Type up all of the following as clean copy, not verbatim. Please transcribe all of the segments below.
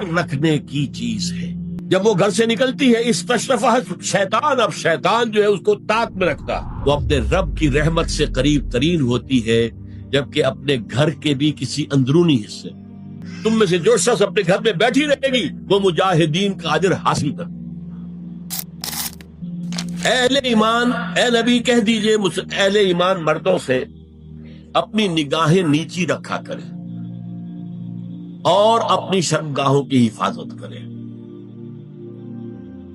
رکھنے کی چیز ہے۔ جب وہ گھر سے نکلتی ہے استشرفہ شیطان، اب شیطان جو ہے اس کو طاق میں رکھتا، وہ اپنے رب کی رحمت سے قریب ترین ہوتی ہے جبکہ اپنے گھر کے بھی کسی اندرونی حصے۔ تم میں سے جو شخص اپنے گھر میں بیٹھی رہے گی وہ مجاہدین کا اجر حاصل کر۔ اہل ایمان، اے نبی کہہ دیجئے اہل ایمان مردوں سے اپنی نگاہیں نیچی رکھا کریں اور اپنی شرمگاہوں کی حفاظت کریں،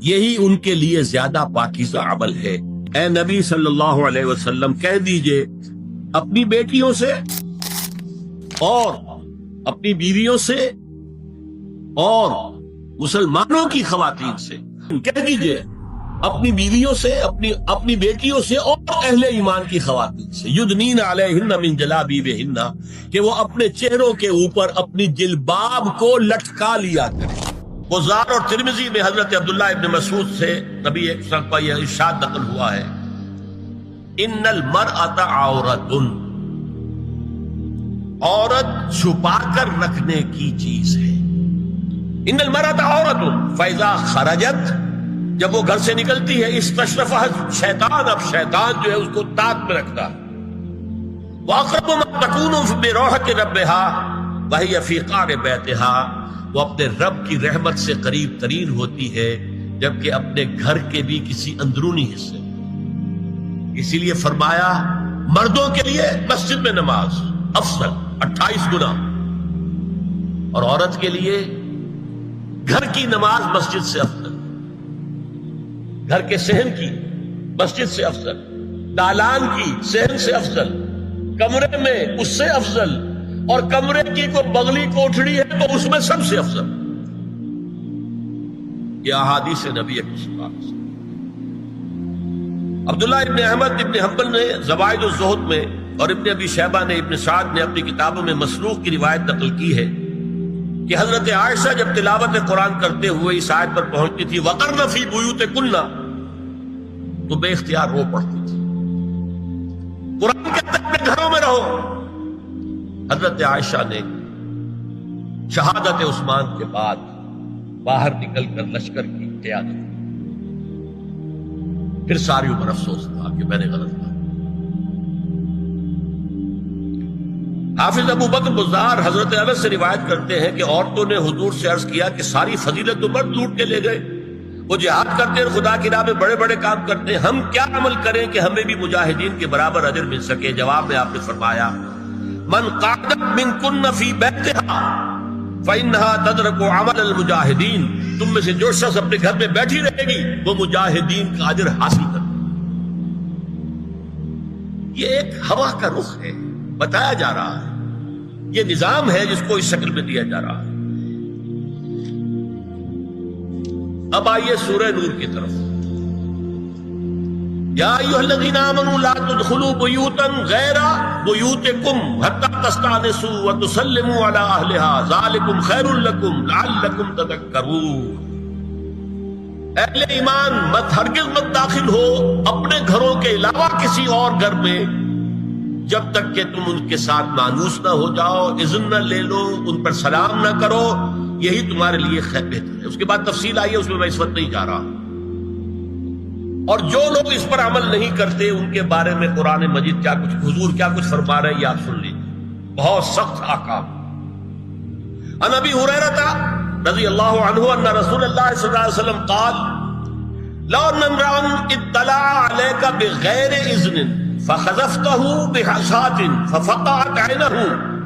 یہی ان کے لیے زیادہ پاکیزہ عمل ہے۔ اے نبی صلی اللہ علیہ وسلم کہہ دیجئے اپنی بیٹیوں سے اور اپنی بیویوں سے اور مسلمانوں کی خواتین سے، کہہ دیجئے اپنی بیویوں سے، اپنی بیٹیوں سے اور اہل ایمان کی خواتین سے، یدنین علیہن من جلابیبہن، کہ وہ اپنے چہروں کے اوپر اپنی جلباب کو لٹکا لیا کریں۔ بزار اور ترمذی میں حضرت عبداللہ ابن مسعود سے نبی ایک وسلم کا یہ ارشاد نقل ہوا ہے، ان المرأۃ عورۃ، عورت چھپا کر رکھنے کی چیز ہے۔ ان المرأۃ عورۃ فاذا خرجت، جب وہ گھر سے نکلتی ہے استشرفہ شیطان، اب شیطان جو ہے اس کو طاق میں رکھتا۔ واقرب ما تکون بروحۃ ربها وہی فی قعر بیتہا، وہ اپنے رب کی رحمت سے قریب ترین ہوتی ہے جبکہ اپنے گھر کے بھی کسی اندرونی حصے۔ اسی لیے فرمایا مردوں کے لیے مسجد میں نماز افضل 28 گنا، اور عورت کے لیے گھر کی نماز مسجد سے افضل، گھر کے صحن کی مسجد سے افضل، دالان کی صحن سے افضل، کمرے میں اس سے افضل، اور کمرے کی کوئی بغلی کوٹھڑی ہے تو اس میں سب سے افضل۔ یہ احادیث نبی صلی اللہ علیہ وسلم۔ عبداللہ ابن احمد ابن حنبل نے زوائد الزہد میں اور ابن ابی شیبہ نے ابن سعد نے اپنی کتابوں میں مسروق کی روایت نقل کی ہے کہ حضرت عائشہ جب تلاوت قرآن کرتے ہوئے اس آیت پر پہنچتی تھی وَقَرْنَ فِي بُيُوتِكُنَّ، تو بے اختیار رو پڑتی تھی۔ قرآن کہتا ہے اپنے گھروں میں رہو۔ حضرت عائشہ نے شہادت عثمان کے بعد باہر نکل کر لشکر کی قیادت، پھر ساری عمر افسوس تھا کہ میں نے غلط کیا۔ حافظ ابو بکر بزار حضرت انس سے روایت کرتے ہیں کہ عورتوں نے حضور سے عرض کیا کہ ساری فضیلت تو مرد لوٹ کے لے گئے، وہ جہاد کرتے ہیں، خدا کی راہ میں بڑے بڑے کام کرتے ہیں، ہم کیا عمل کریں کہ ہمیں بھی مجاہدین کے برابر اجر مل سکے؟ جواب میں آپ نے فرمایا من قعدت منکن فی بیتہا فإنہا تدرک عمل المجاہدین، تم میں سے جو شخص اپنے گھر میں بیٹھی رہے گی وہ مجاہدین کا اجر حاصل کر۔ یہ ایک ہوا کا رخ ہے، بتایا جا رہا ہے، یہ نظام ہے جس کو اس شکل میں دیا جا رہا ہے۔ اب آئیے سورہ نور کی طرف۔ یا ایھا الذین آمنوا لا تدخلوا بیوتا غیر بیوتکم حتی تستأنسوا وتسلموا علی اہلها ذالکم خیر لکم لعلکم تذکرون۔ اہل ایمان ہرگز مت داخل ہو اپنے گھروں کے علاوہ کسی اور گھر میں جب تک کہ تم ان کے ساتھ مانوس نہ ہو جاؤ، اذن نہ لے لو، ان پر سلام نہ کرو، یہی تمہارے لیے خیر بہتر ہے۔ اس کے بعد تفصیل آئی ہے، اس میں میں اس وقت نہیں جا رہا۔ اور جو لوگ اس پر عمل نہیں کرتے ان کے بارے میں قرآن مجید کیا کچھ، حضور کیا کچھ فرما رہے ہیں یہ آپ سن لیجیے، بہت سخت احکام۔ عن ابی ہریرہ رضی اللہ عنہ ان رسول اللہ صلی اللہ علیہ وسلم قال لو ان امرأ اطلع علیک بغیر اذن فخذفته بحصاة ففقعت عینہ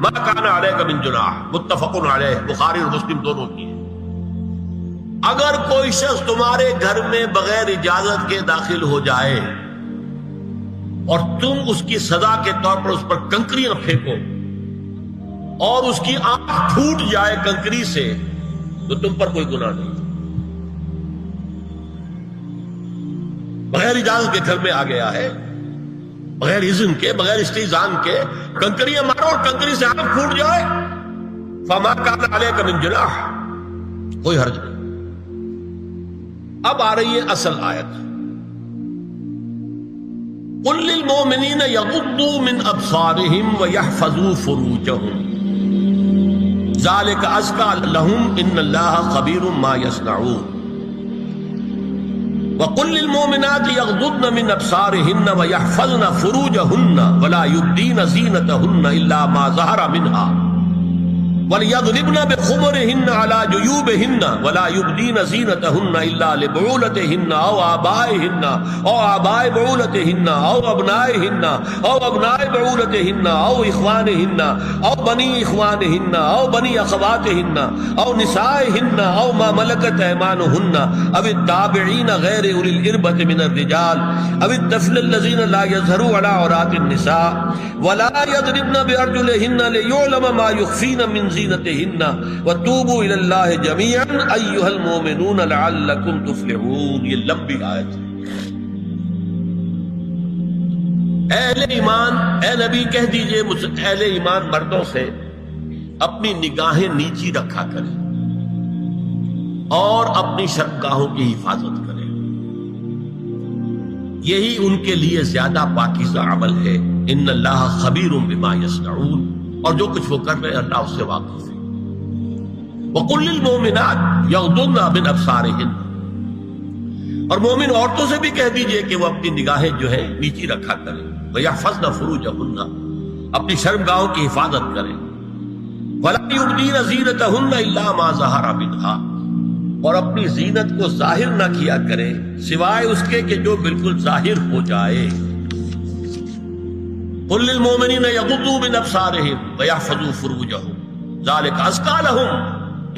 ما کان علیک من جناح، متفق علیہ، بخاری اور مسلم دونوں کی ہے۔ اگر کوئی شخص تمہارے گھر میں بغیر اجازت کے داخل ہو جائے اور تم اس کی سزا کے طور پر اس پر کنکریاں پھینکو اور اس کی آنکھ پھوٹ جائے کنکری سے تو تم پر کوئی گناہ نہیں۔ بغیر اجازت کے گھر میں آ گیا ہے، بغیر اذن کے، بغیر استئذان کے کنکریاں مارو اور کنکری سے آنکھ پھوٹ جائے، فما کان علیک من جناح، کوئی حرج نہیں۔ اب آ رہی ہے اصل آیت، قل للمؤمنین یغضوا من ابصارہم ویحفظوا فروجہم۔ ذالک ازکی لہم ان اللہ خبیر ما یصنعون وقل للمؤمنات یغضضن من ابصارهن ویحفظن فروجهن ولا یبدین زینتهن الا ما ظہر منها وَلْيَضْرِبْنَ بِخُمُرِهِنَّ عَلَى جُيُوبِهِنَّ وَلَا يُبْدِينَ زِينَتَهُنَّ إِلَّا لِبُعُولَتِهِنَّ أَوْ آبَائِهِنَّ أَوْ آبَاءِ بُعُولَتِهِنَّ أَوْ أَبْنَائِهِنَّ أَوْ أَبْنَاءِ بُعُولَتِهِنَّ أَوْ إِخْوَانِهِنَّ أَوْ بَنِي إِخْوَانِهِنَّ أَوْ بَنِي أَخَوَاتِهِنَّ أَوْ نِسَائِهِنَّ أَوْ مَا مَلَكَتْ أَيْمَانُهُنَّ أَوِ التَّابِعِينَ غَيْرِ أُولِي الْإِرْبَةِ مِنَ الرِّجَالِ أَوِ الطَّفْلِ الَّذِينَ لَا يَظْهَرُونَ عَلَى عَوْرَاتِ النِّسَاءِ وَلَا يَضْرِبْنَ بِأَرْجُلِهِنَّ لِيُعْلَمَ مَا يُخْفِينَ مِنْ زینتہن وتوبوا الی اللہ جميعا ایھا المؤمنون لعلکم تفلحون. یہ لمبی آیت ہے. اہل ایمان، اے نبی کہہ دیجئے اہل ایمان مردوں سے اپنی نگاہیں نیچی رکھا کریں اور اپنی شرمگاہوں کی حفاظت کریں. یہی ان کے لیے زیادہ پاکیزہ عمل ہے. ان اللہ خبیر بما یصنعون، اور جو کچھ وہ کر رہے ہیں اللہ اس سے واقف ہے. وَقُلْ لِلْمُؤْمِنَاتِ يَغْضُضْنَ مِنْ أَبْصَارِهِنَّ، اور مومن عورتوں سے بھی کہہ دیجئے کہ وہ اپنی نگاہیں جو ہے نیچی رکھا کریں. وَيَحْفَظْنَ فُرُوجَهُنَّ، اپنی شرمگاہوں کی حفاظت کریں. وَلَا يُبْدِينَ زِينَتَهُنَّ إِلَّا مَا ظَهَرَ مِنْهَا، اور اپنی زینت کو ظاہر نہ کیا کریں سوائے اس کے کہ جو بالکل ظاہر ہو جائے. قُلْ لِلْمُؤْمِنِينَ يَغُضُّوا مِنْ أَبْصَارِهِمْ وَيَحْفَظُوا فُرُوجَهُمْ ذَلِكَ أَزْكَىٰ لَهُمْ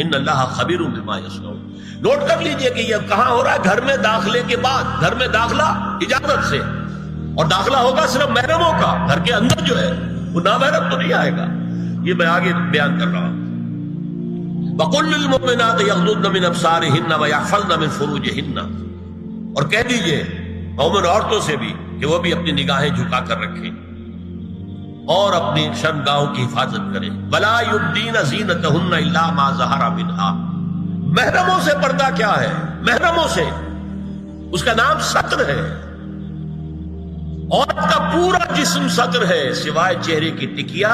إِنَّ اللَّهَ خَبِيرٌ بِمَا يَصْنَعُونَ. نوٹ کر لیجئے کہ یہ کہاں ہو رہا ہے؟ گھر میں داخلے کے بعد. گھر میں داخلہ اجازت سے، اور داخلہ ہوگا صرف محرموں کا. گھر کے اندر جو ہے وہ نامحرم تو نہیں آئے گا. یہ میں آگے بیان کر رہا ہوں. وَقُلْ لِلْمُؤْمِنَاتِ يَغْضُضْنَ مِنْ أَبْصَارِهِنَّ وَيَحْفَظْنَ مِنْ فُرُوجِهِنَّ، اور کہہ دیجئے مومن عورتوں سے بھی کہ وہ بھی اپنی نگاہیں جھکا کر رکھیں اور اپنی شرمگاہوں کی حفاظت کریں. وَلَا يُبْدِينَ زِينَتَهُنَّ إِلَّا مَا ظَهَرَ مِنْهَا. محرموں سے پردہ کیا ہے؟ محرموں سے اس کا نام ستر ہے. عورت کا پورا جسم ستر ہے سوائے چہرے کی ٹکیا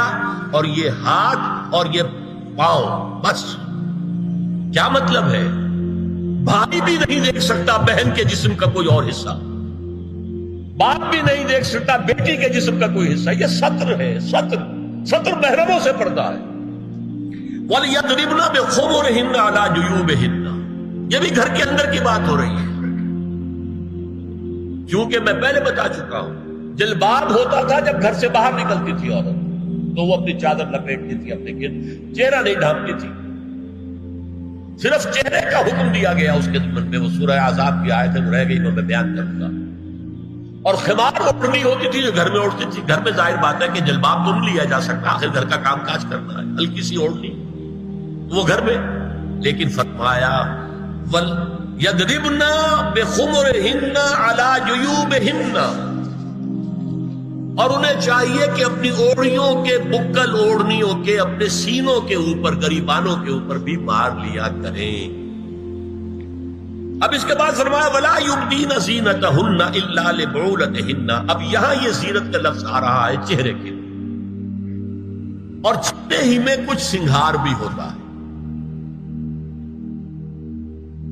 اور یہ ہاتھ اور یہ پاؤں، بس. کیا مطلب ہے؟ بھائی بھی نہیں دیکھ سکتا بہن کے جسم کا کوئی اور حصہ، باپ بھی نہیں دیکھ سکتا بیٹی کے جسم کا کوئی حصہ. یہ ستر ہے. ستر محرموں سے پردہ ہے. وَلْيَضْرِبْنَ بِخُمُرِهِنَّ عَلَى جُيُوبِهِنَّ، یہ بھی گھر کے اندر کی بات ہو رہی ہے. کیونکہ میں پہلے بتا چکا ہوں جلباب ہوتا تھا جب گھر سے باہر نکلتی تھی عورت، تو وہ اپنی چادر لپیٹتی تھی اپنے گرد، چہرہ نہیں ڈھانپتی تھی. صرف چہرے کا حکم دیا گیا اس کے ضمن میں. وہ سورہ احزاب کی آیت ہے، وہ رہ گئی، وہ میں بیان کروں گا. اور خمار اوڑھنی ہوتی تھی جو گھر میں اوڑھتی تھی. گھر میں ظاہر بات ہے کہ جلباب تو نہیں لیا جا سکتا، آخر گھر کا کام کاج کرنا ہے. ہلکی سی اوڑھنی وہ گھر میں. لیکن فرمایا وَلْيَضْرِبْنَ بِخُمُرِهِنَّ عَلَى جُيُوبِهِنَّ، اور انہیں چاہیے کہ اپنی اوڑھیوں کے، بکل اوڑھنیوں کے اپنے سینوں کے اوپر، گریبانوں کے اوپر بھی مار لیا کریں. اب اس کے بعد فرمایا وَلَا يُبْدِينَ زِينَتَهُنَّ إِلَّا لِبُعُولَتِهِنَّ. اب یہاں یہ زینت کا لفظ آ رہا ہے چہرے کے، اور چہرے ہی میں کچھ سنگھار بھی ہوتا ہے.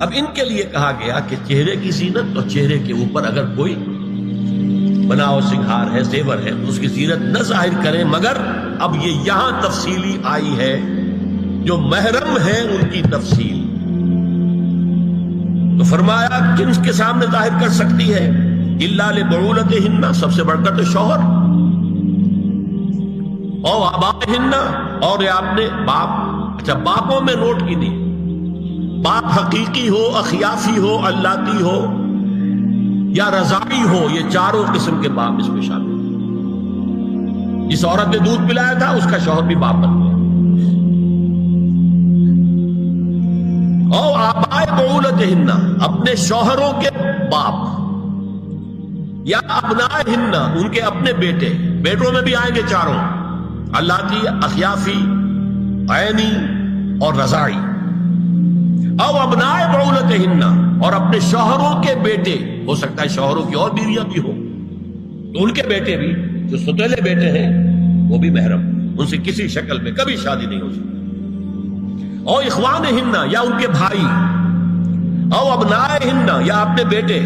اب ان کے لیے کہا گیا کہ چہرے کی زینت، اور چہرے کے اوپر اگر کوئی بناؤ سنگھار ہے، زیور ہے، تو اس کی زینت نہ ظاہر کریں. مگر اب یہ یہاں تفصیلی آئی ہے، جو محرم ہے ان کی تفصیل. تو فرمایا کن کے سامنے ظاہر کر سکتی ہے؟ الا لبعولتہن، سب سے بڑھ کر تو شوہر، او آبائہن، اور یہ آپ نے باپ. اچھا، باپوں میں نوٹ کی نہیں، باپ حقیقی ہو، اخیافی ہو، اللتی ہو یا رضاعی ہو، یہ چاروں قسم کے باپ اس میں شامل ہیں. جس عورت نے دودھ پلایا تھا اس کا شوہر بھی باپ بن گیا. او آبائے بعولتہن، اپنے شوہروں کے باپ، یا ابنائہن، ان کے اپنے بیٹے. بیٹوں میں بھی آئیں گے چاروں، اللاتی، اخیافی، عینی اور رضاعی. او ابنائے بعولتہن، اور اپنے شوہروں کے بیٹے، ہو سکتا ہے شوہروں کی اور بیویاں بھی ہوں، تو ان کے بیٹے بھی، جو ستیلے بیٹے ہیں وہ بھی محرم، ان سے کسی شکل میں کبھی شادی نہیں ہو سکتی. او اخوانہن یا ان کے بھائی، او ابنائہن یا اپنے بیٹے،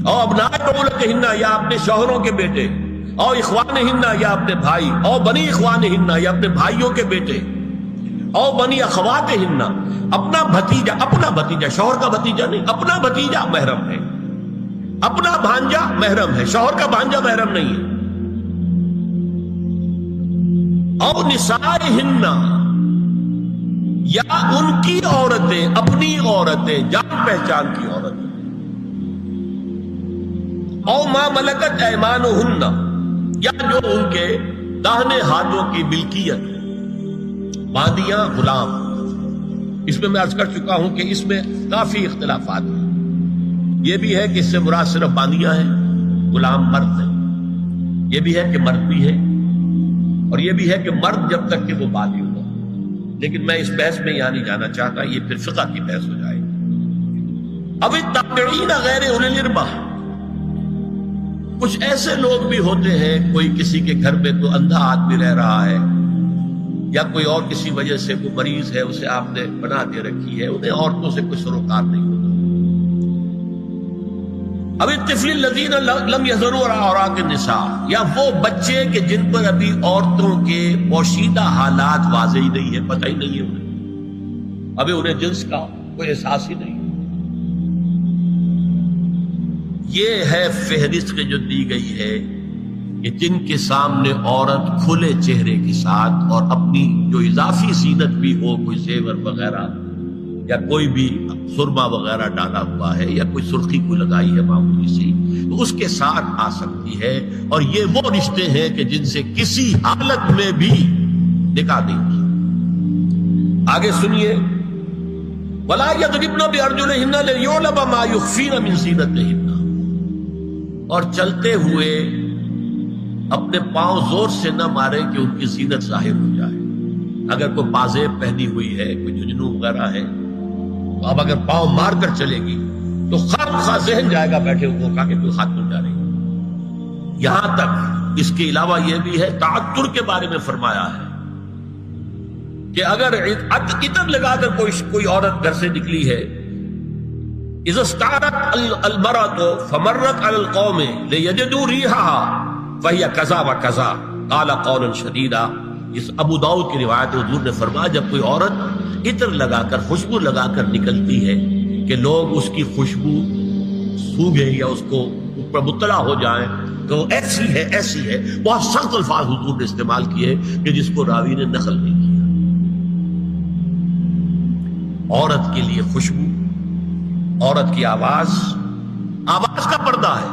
او ابناء بعولتہن یا اپنے شوہروں کے بیٹے، او اخوانہن یا اپنے بھائی، او بنی اخوانہن یا اپنے بھائیوں کے بیٹے، او بنی اخواتہن اپنا بھتیجا، شوہر کا بھتیجا نہیں، اپنا بھتیجا محرم ہے، اپنا بھانجا محرم ہے، شوہر کا بھانجا محرم نہیں ہے، او نسائہن یا ان کی عورتیں، اپنی عورتیں، جان پہچان کی عورتیں، او ما ملکت ایمانہن یا جو ان کے داہنے ہاتھوں کی ملکیت، باندیاں، غلام۔ اس میں عرض کر چکا ہوں کہ اس میں کافی اختلافات ہیں۔ یہ بھی ہے کہ اس سے مراد صرف باندیاں ہیں، غلام مرد ہیں، یہ بھی ہے کہ مرد بھی ہے، اور یہ بھی ہے کہ مرد جب تک کہ وہ بالغ ہو، لیکن میں اس بحث میں یہاں نہیں جانا چاہتا، یہ پھر فقہ کی بحث ہو جائے گی۔ اب التابعین غیر اولی الارباح، کچھ ایسے لوگ بھی ہوتے ہیں، کوئی کسی کے گھر میں کوئی اندھا آدمی رہ رہا ہے، یا کوئی اور کسی وجہ سے کوئی مریض ہے، اسے آپ نے بنا دے رکھی ہے، انہیں عورتوں سے کوئی سروکار نہیں ہوتا۔ اب الطفل الذین لم یظہروا علی عورات النساء، یا وہ بچے کہ جن پر ابھی عورتوں کے پوشیدہ حالات واضح ہی نہیں ہے، پتہ ہی نہیں ہے انہیں، ابھی انہیں جنس کا کوئی احساس ہی نہیں۔ یہ ہے فہرست جو دی گئی ہے کہ جن کے سامنے عورت کھلے چہرے کے ساتھ اور اپنی جو اضافی زینت بھی ہو، کوئی زیور وغیرہ یا کوئی بھی سرما وغیرہ ڈالا ہوا ہے یا کوئی سرخی کو لگائی ہے معمولی سی، تو اس کے ساتھ آ سکتی ہے، اور یہ وہ رشتے ہیں کہ جن سے کسی حالت میں بھی نکاح نہیں کی۔ آگے سنیے، وَلَا يَضْرِبْنَ بِأَرْجُلِهِنَّ لِيُعْلَمَ مَا يُخْفِينَ مِنْ زِينَتِهِنَّ، اور چلتے ہوئے اپنے پاؤں زور سے نہ مارے کہ ان کی زینت ظاہر ہو جائے۔ اگر کوئی پازیب پہنی ہوئی ہے، کوئی جھنجھنو وغیرہ ہے، تو اب اگر پاؤں مار کر چلے گی تو خواہ ذہن جائے گا بیٹھے ہوئے کا کہ کوئی خاتون جا رہی ہے۔ یہاں تک اس کے علاوہ یہ بھی ہے، تعطر کے بارے میں فرمایا ہے کہ اگر عطر لگا کر کوئی عورت گھر سے نکلی ہے، اذا استعارت المرأة فمرت على القوم ليجدوا ريحها فهي كذا وكذا قال قولا شديدا۔ اس ابو داؤد کی روایت حضور نے فرمایا جب کوئی عورت عطر لگا کر، خوشبو لگا کر نکلتی ہے کہ لوگ اس کی خوشبو سونگیں یا اس کو اوپر مطلع ہو جائیں کہ وہ ایسی ہے ایسی ہے، بہت سخت الفاظ حضور نے استعمال کیے کہ جس کو راوی نے نقل نہیں کیا۔ عورت کے لیے خوشبو، عورت کی آواز کا پردہ ہے۔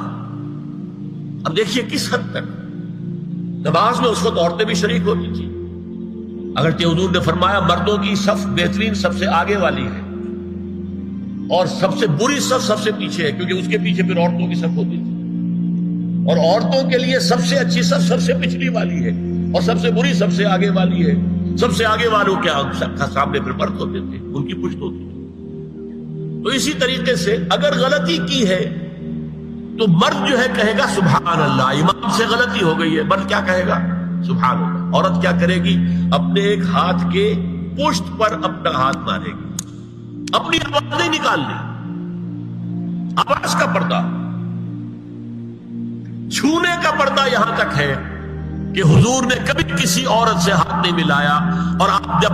اب دیکھیے کس حد تک نماز میں اس وقت عورتیں بھی شریک ہوتی تھی، اگرچہ حضور نے فرمایا مردوں کی صف بہترین سب سے آگے والی ہے اور سب سے بری صف سب سے پیچھے ہے، کیونکہ اس کے پیچھے پھر عورتوں کی صف ہوتی تھی، اور عورتوں کے لیے سب سے اچھی صف سب سے پچھلی والی ہے اور سب سے بری سب سے آگے والی ہے۔ سب سے آگے والوں کے سامنے پھر مرد ہوتے تھے، ان کی پشت ہوتی تھی۔ تو اسی طریقے سے اگر غلطی کی ہے تو مرد جو ہے کہے گا سبحان اللہ، امام سے غلطی ہو گئی ہے، مرد کیا کہے گا؟ سبحان اللہ۔ عورت کیا کرے گی؟ اپنے ایک ہاتھ کے پشت پر اپنا ہاتھ مارے گی، اپنی آواز نہیں نکالنی، آواز کا پردہ، چھونے کا پردہ یہاں تک ہے کہ حضور نے کبھی کسی عورت سے ہاتھ نہیں ملایا، اور آپ جب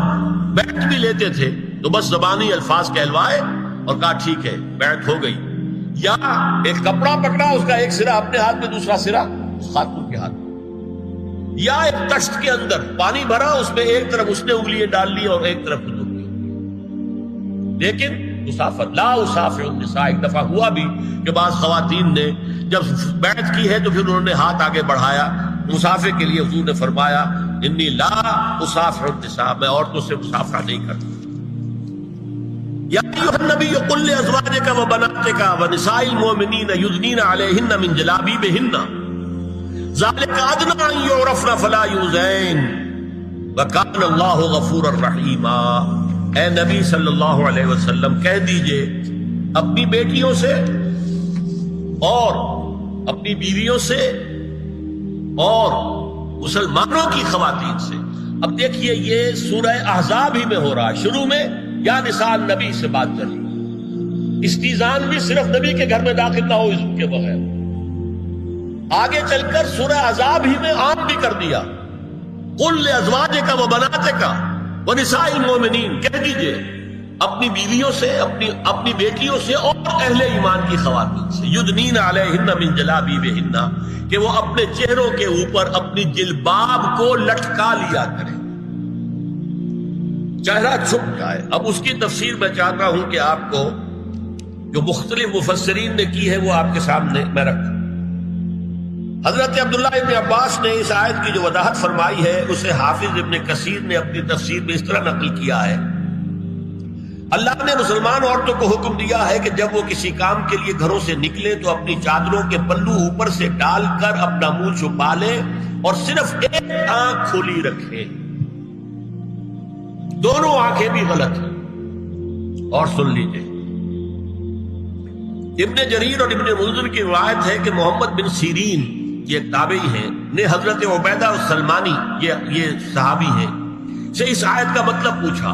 بیعت بھی لیتے تھے تو بس زبانی الفاظ کہلوائے اور کہا ٹھیک ہے بیعت ہو گئی، یا ایک کپڑا پکڑا، اس کا ایک سرا اپنے ہاتھ میں دوسرا سرا خاتون کے ہاتھ میں، یا ایک تشت کے اندر پانی بھرا، اس میں ایک طرف اس نے انگلیاں ڈال لی اور ایک طرف حضور کی۔ لیکن مسافر لا اسافر النساء، ایک دفعہ ہوا بھی کہ بعض خواتین نے جب بیعت کی ہے تو پھر انہوں نے ہاتھ آگے بڑھایا مسافر کے لیے، حضور نے فرمایا انی لا اسافر النساء، میں عورتوں سے مسافرہ نہیں کرتا۔ یا ایھا النبی قل لازواجک وبناتک ونساء المؤمنین یدنین علیہن من جلابیبہن ذلک ادنی ان یعرفن فلا یؤذین وکان اللہ غفورا رحیما۔ اے نبی صلی اللہ علیہ وسلم کہہ دیجئے اپنی بیٹیوں سے اور اپنی بیویوں سے اور مسلمانوں کی خواتین سے اب دیکھیے یہ سورہ احزاب ہی میں ہو رہا ہے، شروع میں یا نساء نبی سے بات چلی، استیزان بھی صرف نبی کے گھر میں داخل نہ ہو اس کے بغیر، آگے چل کر سورہ احزاب ہی میں عام بھی کر دیا، قل لازواجک و بناتک و نساء المؤمنین، کہہ دیجئے اپنی بیویوں سے، اپنی بیٹیوں سے اور اہل ایمان کی خواتین سے، یدنین علیہن من جلابیبہن، کہ وہ اپنے چہروں کے اوپر اپنی جلباب کو لٹکا لیا کریں، چہرہ چھپ جائے۔ اب اس کی تفسیر میں چاہتا ہوں کہ آپ کو جو مختلف مفسرین نے کی ہے وہ آپ کے سامنے میں رکھوں۔ حضرت عبداللہ ابن عباس نے اس آیت کی جو وضاحت فرمائی ہے اسے حافظ ابن کثیر نے اپنی تفسیر میں اس طرح نقل کیا ہے، اللہ نے مسلمان عورتوں کو حکم دیا ہے کہ جب وہ کسی کام کے لیے گھروں سے نکلے تو اپنی چادروں کے پلو اوپر سے ڈال کر اپنا منہ چھپا لے اور صرف ایک آنکھ کھلی رکھے، دونوں آنکھیں بھی غلط ہیں۔ اور سن لیجئے، ابن جریر اور ابن منذر کی روایت ہے کہ محمد بن سیرین یہ ایک تابعی ہیں نے حضرت عبیدہ السلمانی یہ صحابی ہیں سے اس آیت کا مطلب پوچھا،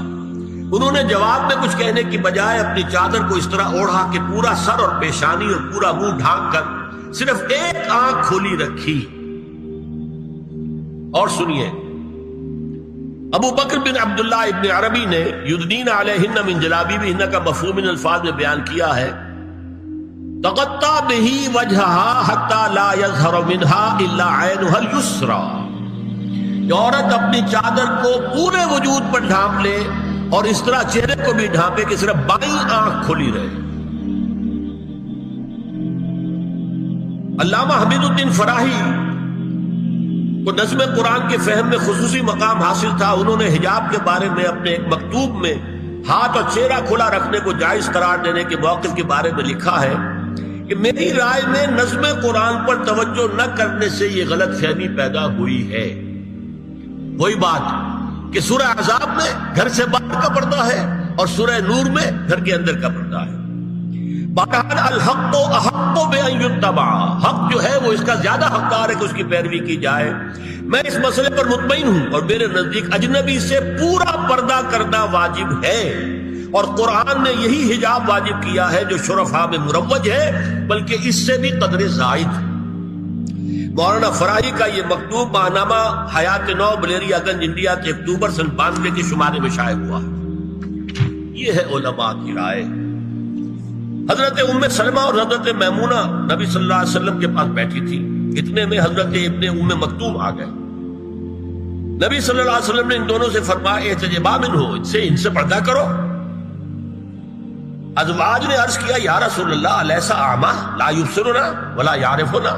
انہوں نے جواب میں کچھ کہنے کی بجائے اپنی چادر کو اس طرح اوڑھا کہ پورا سر اور پیشانی اور پورا منہ ڈھانک کر صرف ایک آنکھ کھولی رکھی۔ اور سنیے، ابو بکر بن عبداللہ ابن عربی نے یدنین علیہن من جلابیبہن کا مفہوم ان الفاظ میں بیان کیا ہے، تغطى به وجهها حتى لا يظهر منها الا عينها اليسرى، کہ عورت اپنی چادر کو پورے وجود پر ڈھانپ لے اور اس طرح چہرے کو بھی ڈھانپے کہ صرف بائیں آنکھ کھلی رہے۔ علامہ حمید الدین فراہی کو نظم قرآن کے فہم میں خصوصی مقام حاصل تھا، انہوں نے حجاب کے بارے میں اپنے ایک مکتوب میں ہاتھ اور چہرہ کھلا رکھنے کو جائز قرار دینے کے موقف کے بارے میں لکھا ہے کہ میری رائے میں نظم قرآن پر توجہ نہ کرنے سے یہ غلط فہمی پیدا ہوئی ہے۔ وہی بات کہ سورہ احزاب میں گھر سے باہر کا پردہ ہے اور سورہ نور میں گھر کے اندر کا پردہ ہے۔ بہرحال الحق احق بان یتبع، حق جو ہے وہ اس کا زیادہ حقدار ہے کہ اس کی پیروی کی جائے۔ میں اس مسئلے پر مطمئن ہوں اور میرے نزدیک اجنبی سے پورا پردہ کرنا واجب ہے، اور قرآن نے یہی حجاب واجب کیا ہے جو شرفاء میں مروج ہے، بلکہ اس سے بھی قدر زائد۔ مولانا فراہی کا یہ مکتوب ماہنامہ حیات نو بلیریا گنج انڈیا کے اکتوبر سن 92 کے شمارے میں شائع ہوا۔ یہ ہے علماء کی رائے۔ حضرت ام سلمہ اور حضرت میمونہ نبی صلی اللہ علیہ وسلم کے پاس بیٹھی تھی، اتنے میں حضرت ابن ام مکتوم آ گئے۔ نبی صلی اللہ علیہ وسلم نے ان دونوں سے فرمایا احتجبا منہ، ان سے پردہ کرو۔ ازواج نے عرض کیا یا رسول اللہ الیس اعمی لا یبصرنا ولا یعرفنا،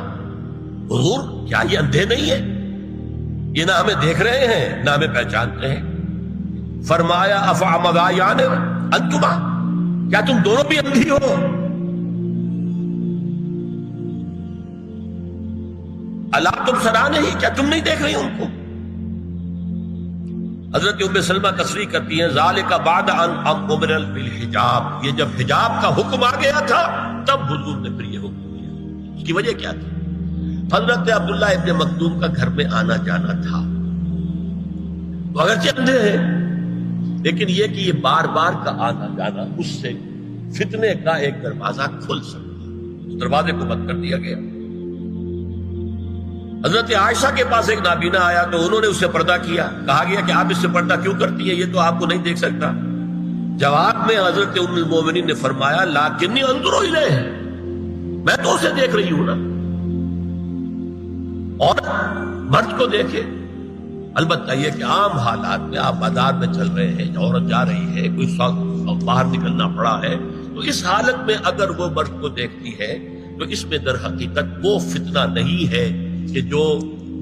حضور کیا یہ اندھے نہیں ہیں؟ یہ نہ ہمیں دیکھ رہے ہیں نہ ہمیں پہچانتے ہیں۔ فرمایا افعمذایان انتما، کیا تم دونوں بھی اندھی ہو؟ اللہ تم سرا نہیں، کیا تم نہیں دیکھ رہی ان کو؟ حضرت ام سلمہ تصریح کرتی ہیں ذالک بعد ان امر بالحجاب، یہ جب حجاب کا حکم آ گیا تھا تب حضور نے پھر یہ حکم دیا۔ اس کی وجہ کیا تھی؟ حضرت عبداللہ ابن مکتوم کا گھر میں آنا جانا تھا، تو اگرچہ اندھے ہیں لیکن یہ کہ یہ بار بار کا آنا جانا اس سے فتنے کا ایک دروازہ کھل سکتا، اس دروازے کو بند کر دیا گیا۔ حضرت عائشہ کے پاس ایک نابینا آیا تو انہوں نے اس سے پردہ کیا، کہا گیا کہ آپ اس سے پردہ کیوں کرتی ہیں، یہ تو آپ کو نہیں دیکھ سکتا۔ جواب میں حضرت ام المومنین نے فرمایا لیکنی انظر الیہ، میں تو اسے دیکھ رہی ہوں نا، اور مرد کو دیکھے۔ البتہ یہ کہ عام حالات میں آپ بازار میں چل رہے ہیں، عورت جا رہی ہے، کوئی باہر نکلنا پڑا ہے، تو اس حالت میں اگر وہ مرد کو دیکھتی ہے تو اس میں در حقیقت وہ فتنہ نہیں ہے کہ جو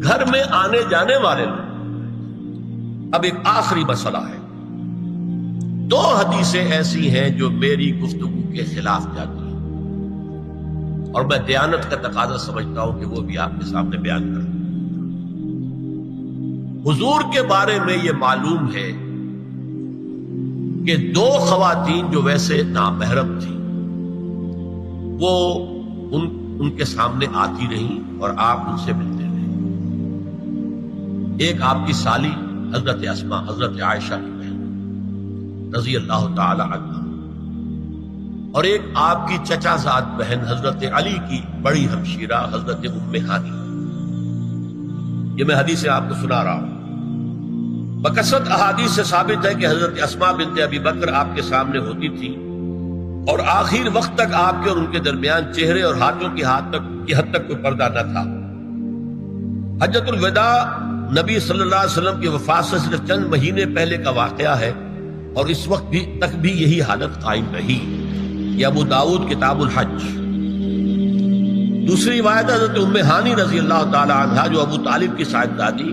گھر میں آنے جانے والے لوگ۔ اب ایک آخری مسئلہ ہے، دو حدیثیں ایسی ہیں جو میری گفتگو کے خلاف جاتی ہیں اور میں دیانت کا تقاضا سمجھتا ہوں کہ وہ بھی آپ کے سامنے بیان کروں۔ حضور کے بارے میں یہ معلوم ہے کہ دو خواتین جو ویسے نامحرم تھیں وہ ان کے سامنے آتی رہیں اور آپ ان سے ملتے رہے، ایک آپ کی سالی حضرت اسماء حضرت عائشہ کی بہن رضی اللہ تعالی عنہ، اور ایک آپ کی چچا زاد بہن حضرت علی کی بڑی ہمشیرہ حضرت ام ہانی۔ یہ میں حدیث آپ کو سنا رہا ہوں۔ بکثرت احادیث سے ثابت ہے کہ حضرت اسماء بنت ابی بکر آپ کے سامنے ہوتی تھی، اور آخر وقت تک آپ کے اور ان کے درمیان چہرے اور ہاتھوں کی حد تک کوئی پردہ نہ تھا۔ حجۃ الوداع نبی صلی اللہ علیہ وسلم کی وفات سے صرف چند مہینے پہلے کا واقعہ ہے، اور اس وقت تک بھی یہی حالت قائم رہی۔ یہ ابو داؤد کتاب الحج۔ دوسری روایت حضرت ام ہانی رضی اللہ تعالی عنہا، جو ابو طالب کی صاحبزادی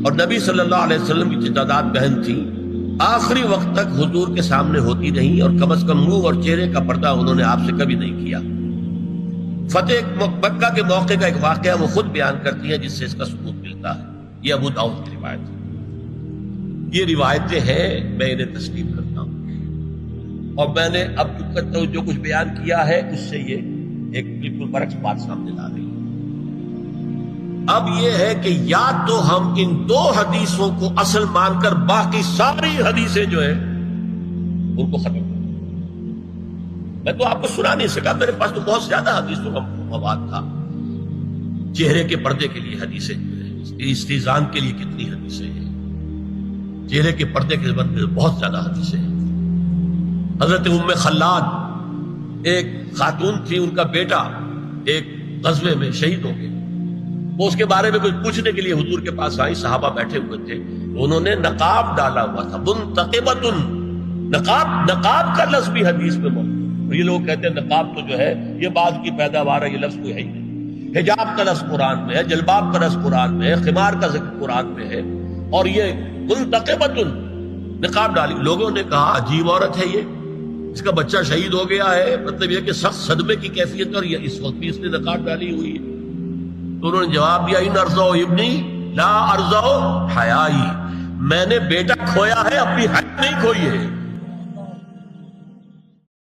اور نبی صلی اللہ علیہ وسلم کی چچاداد بہن تھی، آخری وقت تک حضور کے سامنے ہوتی رہی، اور کم از کم منہ اور چہرے کا پردہ انہوں نے آپ سے کبھی نہیں کیا۔ فتح مکہ کے موقع کا ایک واقعہ وہ خود بیان کرتی ہیں جس سے اس کا ثبوت ملتا ہے۔ یہ ابو داؤد کی روایت ہے۔ یہ روایتیں ہیں، میں انہیں تسلیم کرتا ہوں، اور میں نے اب جو کچھ بیان کیا ہے اس سے یہ ایک بالکل برعکس بات سامنے لا رہی ہے۔ اب یہ ہے کہ یا تو ہم ان دو حدیثوں کو اصل مان کر باقی ساری حدیثیں جو ہیں ان کو ختم کر دیں۔ میں تو آپ کو سنا نہیں سکا، میرے پاس تو بہت زیادہ حدیثوں کا مواد تھا۔ چہرے کے پردے کے لیے حدیثیں، استیزان کے لیے کتنی حدیثیں ہیں، چہرے کے پردے کے بارے میں بہت زیادہ حدیثیں ہیں۔ حضرت ام خلاد ایک خاتون تھی، ان کا بیٹا ایک غزوے میں شہید ہو گیا، وہ اس کے بارے میں کچھ پوچھنے کے لیے حضور کے پاس آئی، صحابہ بیٹھے ہوئے تھے، انہوں نے نقاب ڈالا ہوا تھا، منتقبۃ، نقاب کا لفظ بھی حدیث میں موجود ہے۔ یہ لوگ کہتے ہیں نقاب تو جو ہے یہ بعد کی پیداوار ہے، یہ لفظ کوئی ہے ہی نہیں۔ حجاب کا لفظ قرآن میں ہے، جلباب کا لفظ قرآن میں ہے، خمار کا ذکر قرآن میں ہے، اور یہ منتقبۃ نقاب ڈالی۔ لوگوں نے کہا عجیب عورت ہے یہ، اس کا بچہ شہید ہو گیا ہے، مطلب یہ کہ سخت صدمے کی کیفیت، اور اس وقت بھی اس نے نقاب ڈالی ہوئی ہے۔ تو انہوں نے جواب دیا ان ارزو ابنی لا ارزو حیائی، میں نے بیٹا کھویا ہے، اپنی حیا نہیں کھوئی ہے۔